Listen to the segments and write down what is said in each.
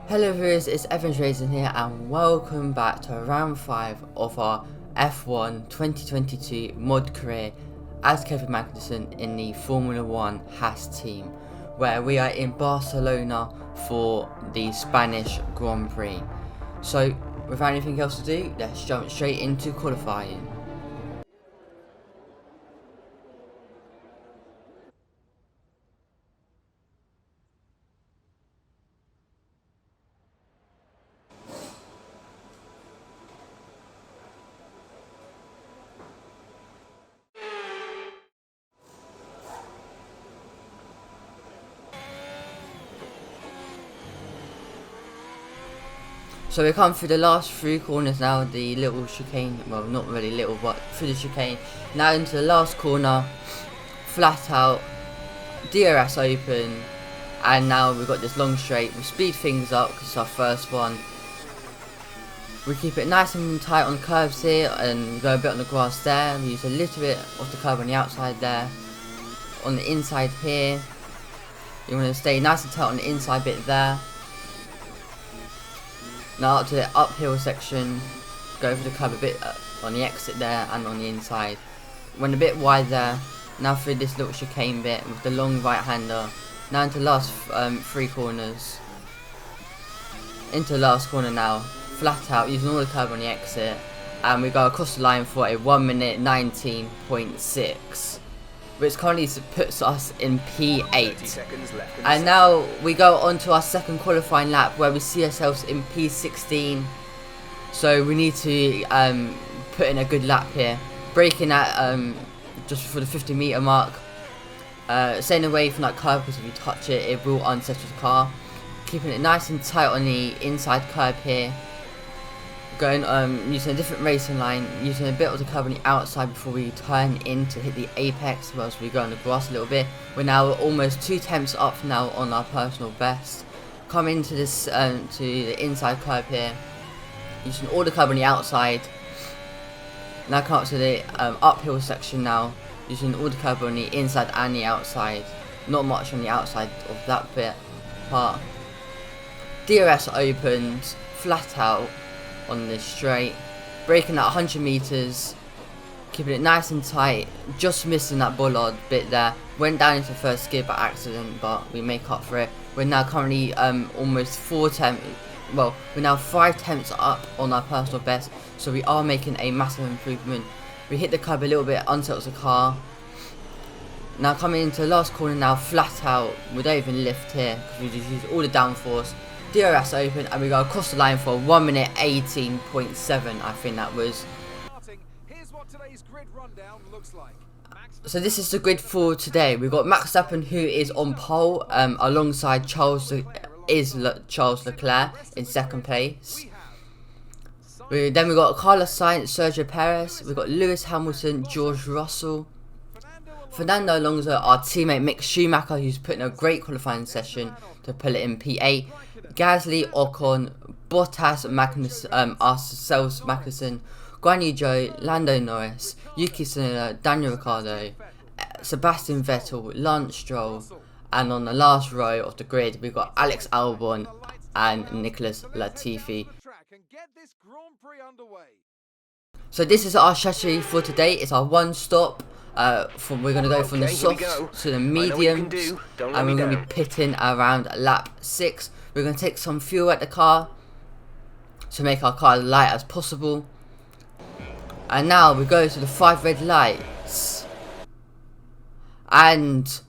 Hello viewers, it's Evans Racing here and welcome back to round 5 of our F1 2022 mod career as Kevin Magnussen in the Formula 1 Haas team, where we are in Barcelona for the Spanish Grand Prix. So without anything else to do, let's jump straight into qualifying. So we come through the last 3 corners now, the little chicane, well not really little but through the chicane, now into the last corner, flat out, DRS open, and now we've got this long straight. We speed things up because it's our first one. We keep it nice and tight on curves here and go a bit on the grass there. We use a little bit of the curve on the outside there. On the inside here, you want to stay nice and tight on the inside bit there. Now up to the uphill section, go for the curb a bit on the exit there and on the inside. Went a bit wide there, now through this little chicane bit with the long right hander. Now into the last 3 corners. Into the last corner now, flat out, using all the curb on the exit. And we go across the line for a 1 minute 19.6. which currently puts us in P8. And now we go on to our second qualifying lap where we see ourselves in P16. So we need to put in a good lap here. Braking at just for the 50-meter mark. Staying away from that curb because if you touch it, it will unsettle the car. Keeping it nice and tight on the inside curb here. Going using a different racing line, using a bit of the curve on the outside before we turn in to hit the apex, whilst we go on the grass a little bit. We're now almost 2 tenths up now on our personal best. Come into this to the inside curve here, using all the curve on the outside. Now come up to the uphill section now, using all the curve on the inside and the outside. Not much on the outside of that bit part. DRS opened, flat out on this straight, braking at 100 meters, keeping it nice and tight, just missing that bollard bit there. Went down into first gear by accident, but we make up for it. We're now currently almost 4 tenths, well, we're now 5 tenths up on our personal best, so we are making a massive improvement. We hit the curb a little bit, unsettles the car. Now coming into the last corner now, flat out, we don't even lift here because we just use all the downforce. DRS open, and we go across the line for 1 minute 18.7, I think that was. So this is the grid for today. We've got Max Verstappen, who is on pole, alongside Charles Leclerc in second place. Then we've got Carlos Sainz, Sergio Perez, we've got Lewis Hamilton, George Russell, Fernando Alonso, our teammate Mick Schumacher, who's put in a great qualifying session to pull it in P8. Gasly, Ocon, Bottas, Magnussen, ourselves, Magnussen, Guan Yu Zhou, Lando Norris, Yuki Tsunoda, Daniel Ricciardo, Sebastian Vettel, Lance Stroll, and on the last row of the grid we've got Alex Albon and Nicholas Latifi. So this is our strategy for today. It's our one stop. We're going to go from the softs to the mediums, and we're going to be pitting around lap 6. We're going to take some fuel at the car to make our car as light as possible. And now we go to the 5 red lights, and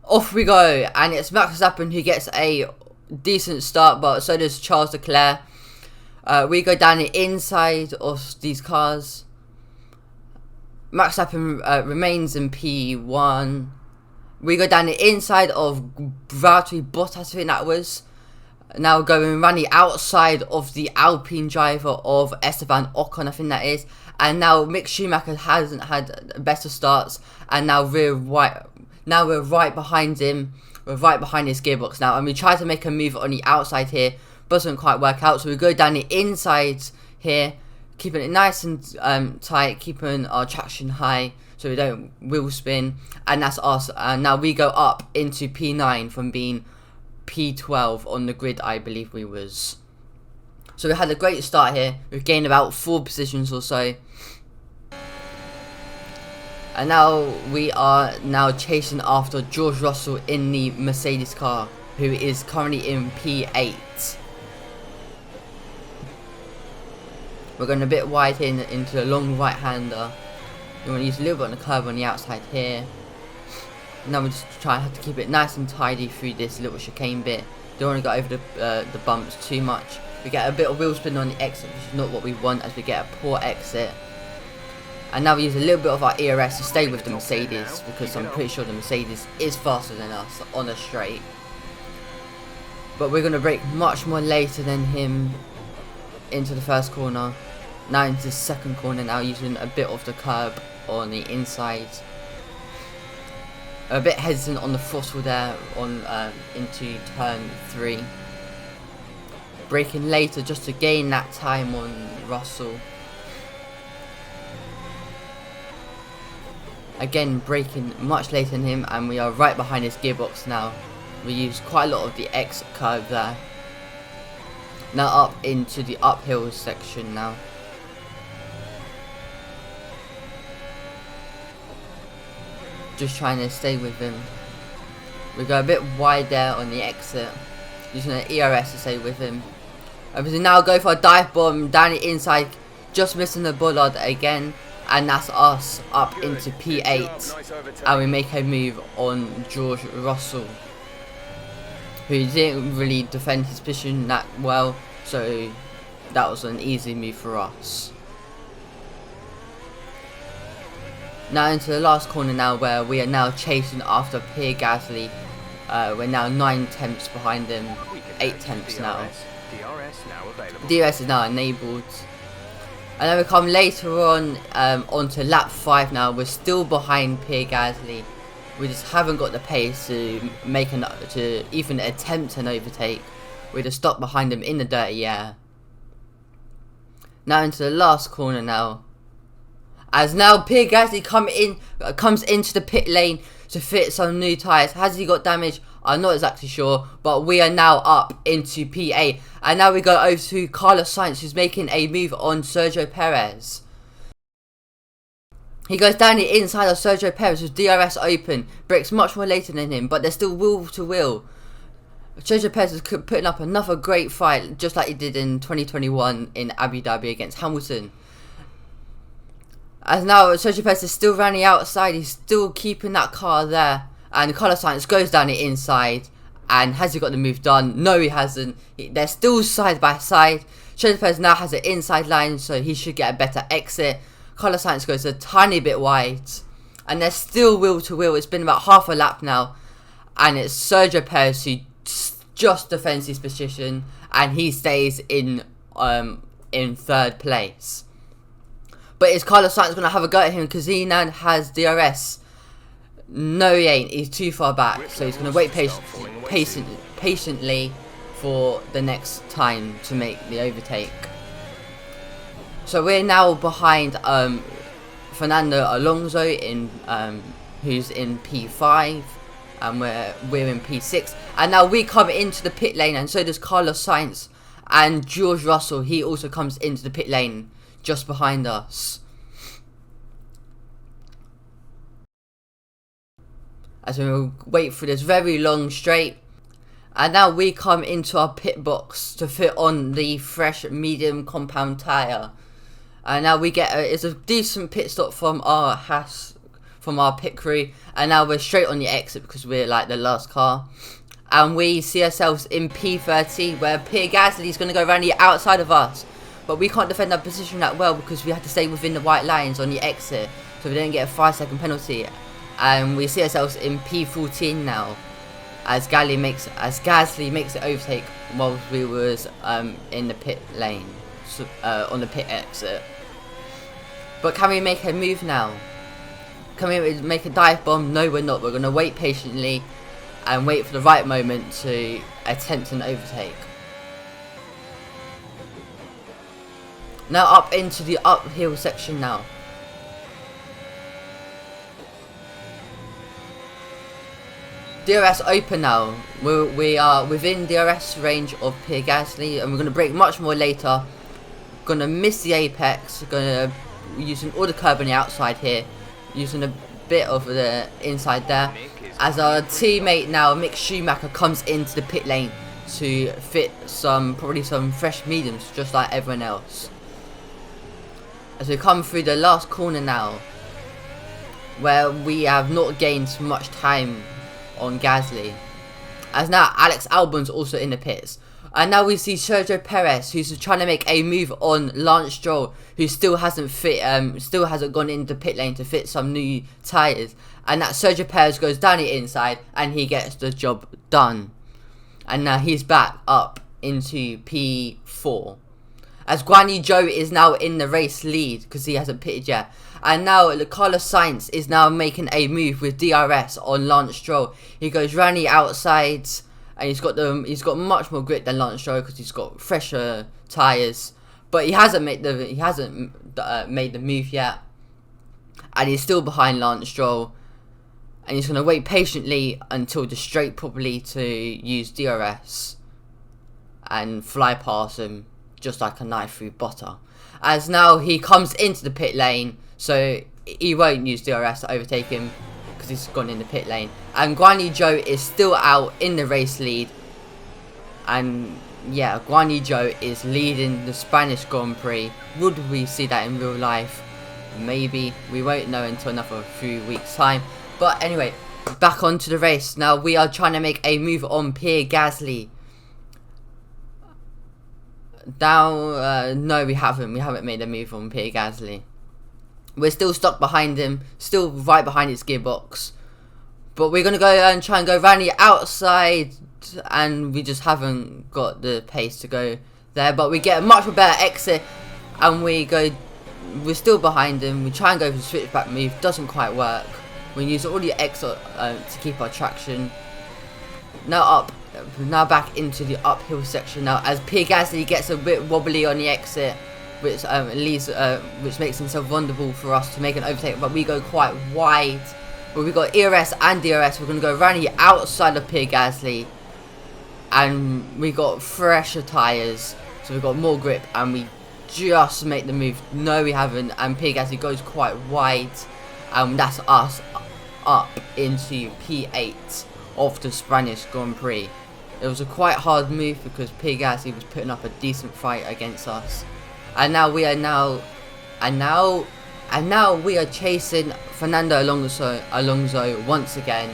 off we go. And it's Max Verstappen who gets a decent start, but so does Charles Leclerc. We go down the inside of these cars. Max Verstappen remains in P1. We go down the inside of Valtteri Bottas, I think that was. Now going around the outside of the Alpine driver of Esteban Ocon, I think that is. And now Mick Schumacher hasn't had better starts, and now we're right behind him. We're right behind his gearbox now, and we try to make a move on the outside here, doesn't quite work out. So we go down the inside here, keeping it nice and tight, keeping our traction high so we don't wheel spin, and that's us. And now we go up into P9 from being P12 on the grid, I believe we was. So we had a great start here. We've gained about 4 positions or so. And now we are chasing after George Russell in the Mercedes car, who is currently in P8. We're going a bit wide here into the long right hander. We want to use a little bit on the curve on the outside here. Now we just have to keep it nice and tidy through this little chicane bit. Don't want to go over the bumps too much. We get a bit of wheel spin on the exit, which is not what we want, as we get a poor exit. And now we use a little bit of our ERS to stay with the Mercedes, because I'm pretty sure the Mercedes is faster than us on a straight. But we're going to brake much more later than him into the first corner. Now into the second corner, now using a bit of the curb on the inside. A bit hesitant on the throttle there on into turn 3. Braking later just to gain that time on Russell. Again, braking much later than him, and we are right behind his gearbox now. We use quite a lot of the exit curve there. Now up into the uphill section now. Just trying to stay with him. We go a bit wide there on the exit, using an ERS to stay with him. Obviously now go for a dive bomb down the inside, just missing the bollard again. And that's us up into P8, and we make a move on George Russell, who didn't really defend his position that well, so that was an easy move for us. Now into the last corner now, where we are now chasing after Pierre Gasly. We're now 9 tenths behind him, 8 tenths now. DRS is now enabled. And then we come later on onto lap 5 now. We're still behind Pierre Gasly. We just haven't got the pace to even attempt an overtake. We're just stuck behind him in the dirty air. Now into the last corner now. As now Pierre Gasly comes into the pit lane to fit some new tyres. Has he got damage? I'm not exactly sure, but we are now up into P8. And now we go over to Carlos Sainz, who's making a move on Sergio Perez. He goes down the inside of Sergio Perez with DRS open. Brakes much more later than him, but they're still wheel to wheel. Sergio Perez is putting up another great fight, just like he did in 2021 in Abu Dhabi against Hamilton. As now Sergio Perez is still running outside, he's still keeping that car there. And Carlos Sainz goes down the inside. And has he got the move done? No, he hasn't. They're still side by side. Sergio Perez now has an inside line, so he should get a better exit. Carlos Sainz goes a tiny bit wide. And they're still wheel to wheel. It's been about half a lap now. And it's Sergio Perez who just defends his position. And he stays in 3rd place. But is Carlos Sainz going to have a go at him because he now has DRS? No, he ain't. He's too far back. So he's going to wait patiently for the next time to make the overtake. So we're now behind Fernando Alonso who's in P5. And we're in P6. And now we come into the pit lane, and so does Carlos Sainz. And George Russell, he also comes into the pit lane just behind us. As we wait for this very long straight. And now we come into our pit box to fit on the fresh medium compound tyre. And now we get it's a decent pit stop from our Haas, from our pit crew. And now we're straight on the exit because we're like the last car. And we see ourselves in P13, where Pierre Gasly is going to go around the outside of us. But we can't defend our position that well because we had to stay within the white lines on the exit. So we didn't get a 5-second penalty. And we see ourselves in P14 now, as Gasly makes the overtake whilst we was in the pit lane, on the pit exit. But can we make a move now? Can we make a dive bomb? No, we're not. We're going to wait patiently and wait for the right moment to attempt an overtake. Now up into the uphill section now. DRS open now. We are within DRS range of Pierre Gasly, and we're going to brake much more later. Going to miss the apex. Going to using all the curb on the outside here, using a bit of the inside there. As our teammate now, Mick Schumacher, comes into the pit lane to fit probably some fresh mediums, just like everyone else. As we come through the last corner now, where we have not gained much time on Gasly, as now Alex Albon's also in the pits, and now we see Sergio Perez, who's trying to make a move on Lance Stroll, who still hasn't gone into pit lane to fit some new tyres, and that Sergio Perez goes down the inside and he gets the job done, and now he's back up into P4. As Guan Yu Zhou is now in the race lead because he hasn't pitted yet. And now Carlos Sainz is now making a move with DRS on Lance Stroll. He goes round the outsides, and he's got much more grip than Lance Stroll because he's got fresher tyres. But he hasn't made the move yet, and he's still behind Lance Stroll. And he's going to wait patiently until the straight probably to use DRS and fly past him, just like a knife through butter. As now he comes into the pit lane, so he won't use DRS to overtake him because he's gone in the pit lane. And Guan Yu Zhou is still out in the race lead. And yeah, Guan Yu Zhou is leading the Spanish Grand Prix. Would we see that in real life? Maybe. We won't know until another few weeks' time. But anyway, back onto the race. Now we are trying to make a move on Pierre Gasly. Now, no, we haven't. We haven't made a move on Pierre Gasly. We're still stuck behind him, still right behind his gearbox. But we're gonna go and try and go around the outside, and we just haven't got the pace to go there. But we get a much more better exit, and we're still behind him. We try and go for the switchback move, doesn't quite work. We use all the exit to keep our traction. Now back into the uphill section now, as Pierre Gasly gets a bit wobbly on the exit, which makes himself vulnerable for us to make an overtake. But we go quite wide. But we've got ERS and DRS. We're going to go around the outside of Pierre Gasly, and we got fresher tyres, so we've got more grip, and we just make the move. No, we haven't, and Pierre Gasly goes quite wide, and that's us up into P8 of the Spanish Grand Prix. It was a quite hard move because Pierre Gasly was putting up a decent fight against us, and now we are chasing Fernando Alonso once again,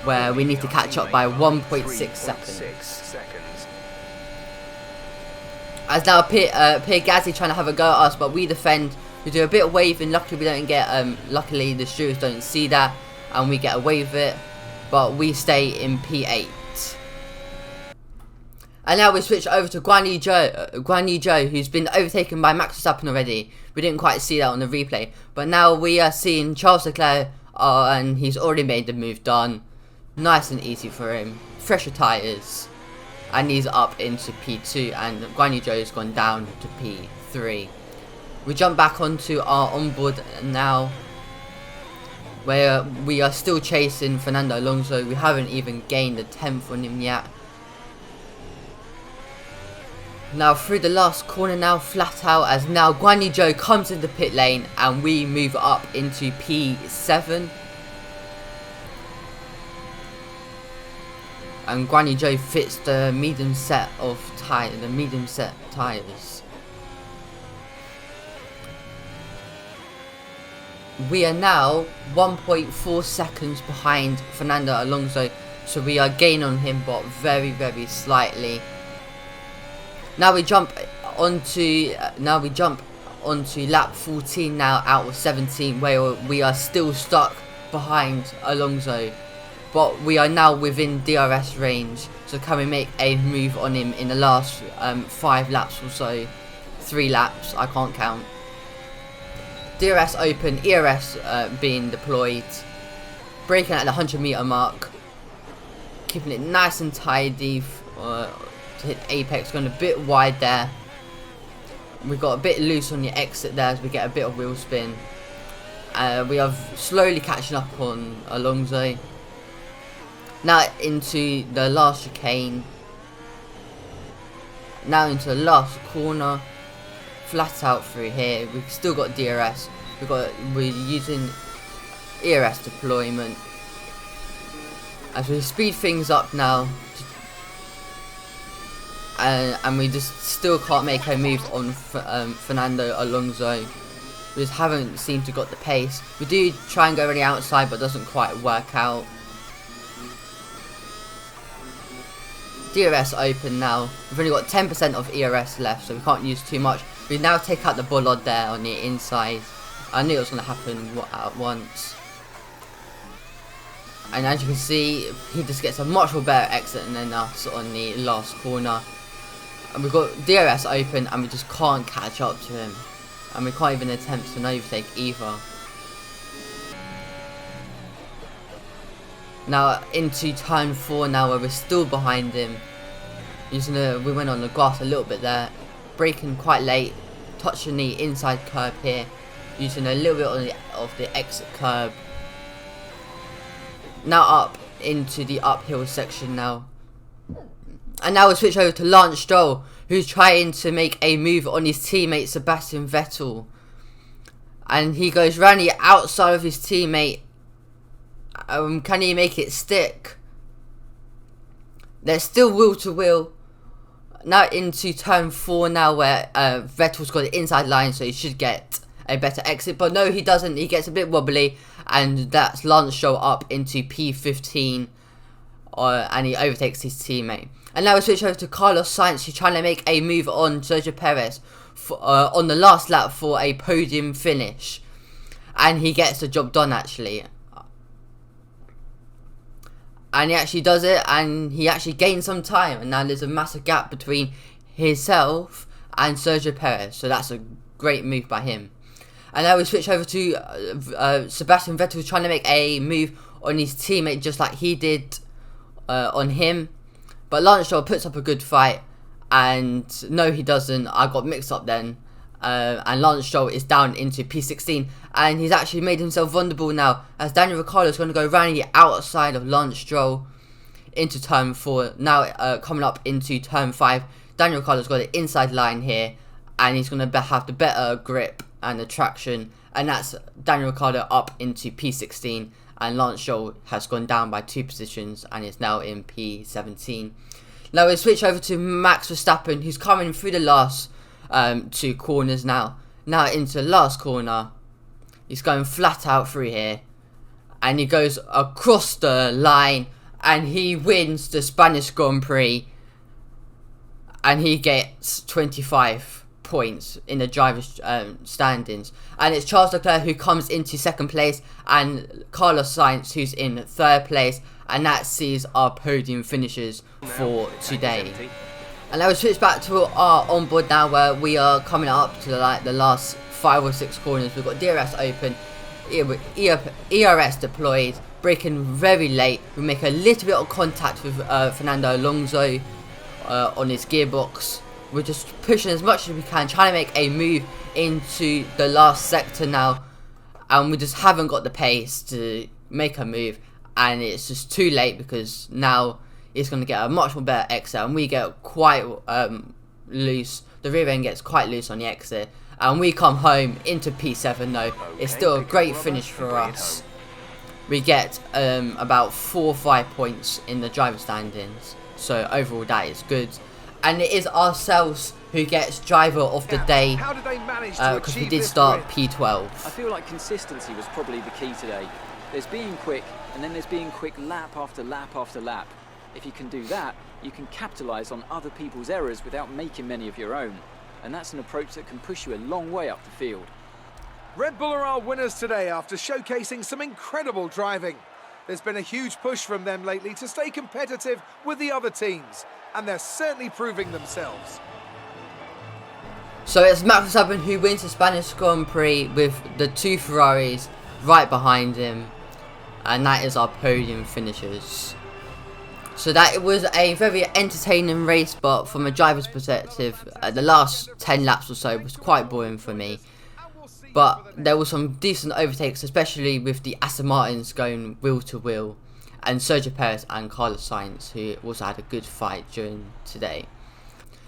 where we need to catch up by 1.6 seconds. As now Pierre Gasly trying to have a go at us, but we defend. We do a bit of waving. Luckily we don't get. Luckily the stewards don't see that, and we get away with it. But we stay in P8. And now we switch over to Guan Yu Zhou, who's been overtaken by Max Verstappen already. We didn't quite see that on the replay. But now we are seeing Charles Leclerc, and he's already made the move done. Nice and easy for him. Fresher tyres. And he's up into P2, and Guan Yu Zhou has gone down to P3. We jump back onto our onboard now, where we are still chasing Fernando Alonso. We haven't even gained a 10th on him yet. Now through the last corner now, flat out, as now Guan Yu Zhou comes in the pit lane, and we move up into P7. And Guan Yu Zhou fits the medium set tyres. We are now 1.4 seconds behind Fernando Alonso, so we are gaining on him, but very, very slightly. Now we jump onto lap 14 now out of 17, where we are still stuck behind Alonso, but we are now within DRS range. So can we make a move on him in the last 5 laps or so? 3 laps, I can't count. DRS open, ERS being deployed, braking at the 100-meter mark, keeping it nice and tidy to hit apex, going a bit wide there. We got a bit loose on the exit there as we get a bit of wheel spin. We are slowly catching up on Alonso. Now into the last chicane. Now into the last corner. Flat out through here. We've still got DRS. We're using ERS deployment. As we speed things up now. And we just still can't make a move on Fernando Alonso. We just haven't seemed to got the pace. We do try and go really outside, but it doesn't quite work out. DRS open now. We've only got 10% of ERS left, so we can't use too much. We now take out the bollard there on the inside. I knew it was going to happen at once. And as you can see, he just gets a much more better exit than us on the last corner. And we've got DRS open and we just can't catch up to him. And we can't even attempt an overtake either. Now into turn 4 now, where we're still behind him. We went on the grass a little bit there. Braking quite late. Touching the inside curb here. Using a little bit of the exit curb. Now up into the uphill section now. And now we'll switch over to Lance Stroll, who's trying to make a move on his teammate Sebastian Vettel. And he goes round the outside of his teammate. Can he make it stick? There's still wheel to wheel. Now into turn 4 now, where Vettel's got the inside line, so he should get a better exit. But no, he doesn't. He gets a bit wobbly. And that's Lance Stroll up into P15. And he overtakes his teammate. And now we switch over to Carlos Sainz, who's trying to make a move on Sergio Perez on the last lap for a podium finish. And he gets the job done, actually. And he actually does it, and he actually gains some time. And now there's a massive gap between himself and Sergio Perez. So that's a great move by him. And now we switch over to Sebastian Vettel, who's trying to make a move on his teammate, just like he did on him. But Lance Stroll puts up a good fight, and no, he doesn't. I got mixed up then. And Lance Stroll is down into P16, and he's actually made himself vulnerable now, as Daniel Ricciardo is going to go round the outside of Lance Stroll into turn 4. Now coming up into turn 5, Daniel Ricciardo's got the inside line here, and he's going to have the better grip and the traction, and that's Daniel Ricciardo up into P16. And Lance Stroll has gone down by 2 positions and is now in P17. Now we switch over to Max Verstappen, who's coming through the last 2 corners now. Now into the last corner. He's going flat out through here. And he goes across the line. And he wins the Spanish Grand Prix. And he gets 25 points in the driver's standings. And it's Charles Leclerc who comes into 2nd place, and Carlos Sainz who's in 3rd place, and that sees our podium finishes for today. And now we switch back to our onboard now, where we are coming up to the last 5 or 6 corners. We've got DRS open, ERS deployed, braking very late. We make a little bit of contact with Fernando Alonso on his gearbox. We're just pushing as much as we can, trying to make a move into the last sector now. And we just haven't got the pace to make a move. And it's just too late, because now it's going to get a much more better exit. And we get quite loose. The rear end gets quite loose on the exit. And we come home into P7 though. It's still a great finish for us. We get about 4 or 5 points in the driver standings. So overall that is good. And it is ourselves who gets driver of the day, because we did start P12. I feel like consistency was probably the key today. There's being quick, and then there's being quick lap after lap after lap. If you can do that, you can capitalise on other people's errors without making many of your own. And that's an approach that can push you a long way up the field. Red Bull are our winners today after showcasing some incredible driving. There's been a huge push from them lately to stay competitive with the other teams, and they're certainly proving themselves. So it's Max Verstappen who wins the Spanish Grand Prix with the 2 Ferraris right behind him, and that is our podium finishers. So that it was a very entertaining race, but from a driver's perspective, the last 10 laps or so was quite boring for me. But there were some decent overtakes, especially with the Aston Martins going wheel to wheel. and Sergio Perez and Carlos Sainz, who also had a good fight during today.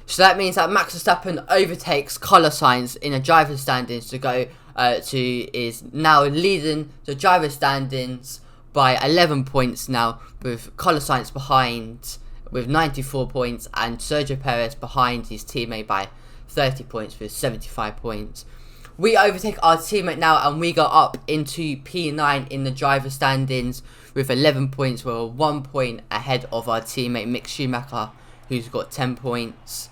So that means that Max Verstappen overtakes Carlos Sainz in the driver's standings to go is now leading the driver's standings by 11 points now, with Carlos Sainz behind with 94 points and Sergio Perez behind his teammate by 30 points with 75 points. We overtake our teammate now and we go up into P9 in the driver standings with 11 points. We're 1 point ahead of our teammate Mick Schumacher, who's got 10 points.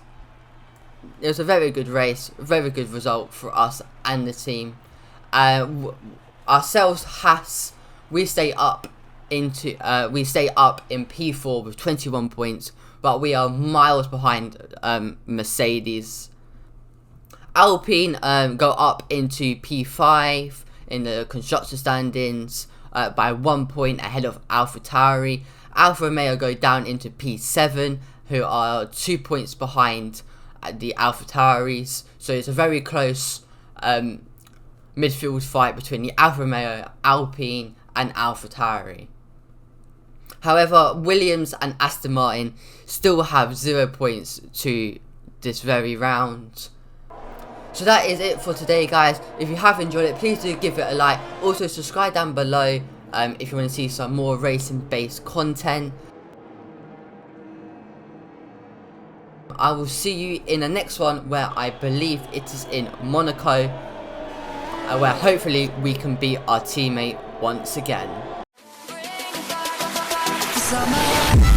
It was a very good race, very good result for us and the team. Ourselves, Haas, we stay up in P4 with 21 points, but we are miles behind Mercedes. Alpine go up into P5 in the constructor standings by 1 point ahead of AlphaTauri. Alfa Romeo go down into P7, who are 2 points behind the AlphaTauris. So it's a very close midfield fight between the Alfa Romeo, Alpine and AlphaTauri. However, Williams and Aston Martin still have 0 points to this very round. So that is it for today, guys. If you have enjoyed it, please do give it a like. Also subscribe down below if you want to see some more racing based content. I will see you in the next one, where I believe it is in Monaco, where hopefully we can beat our teammate once again. Summer.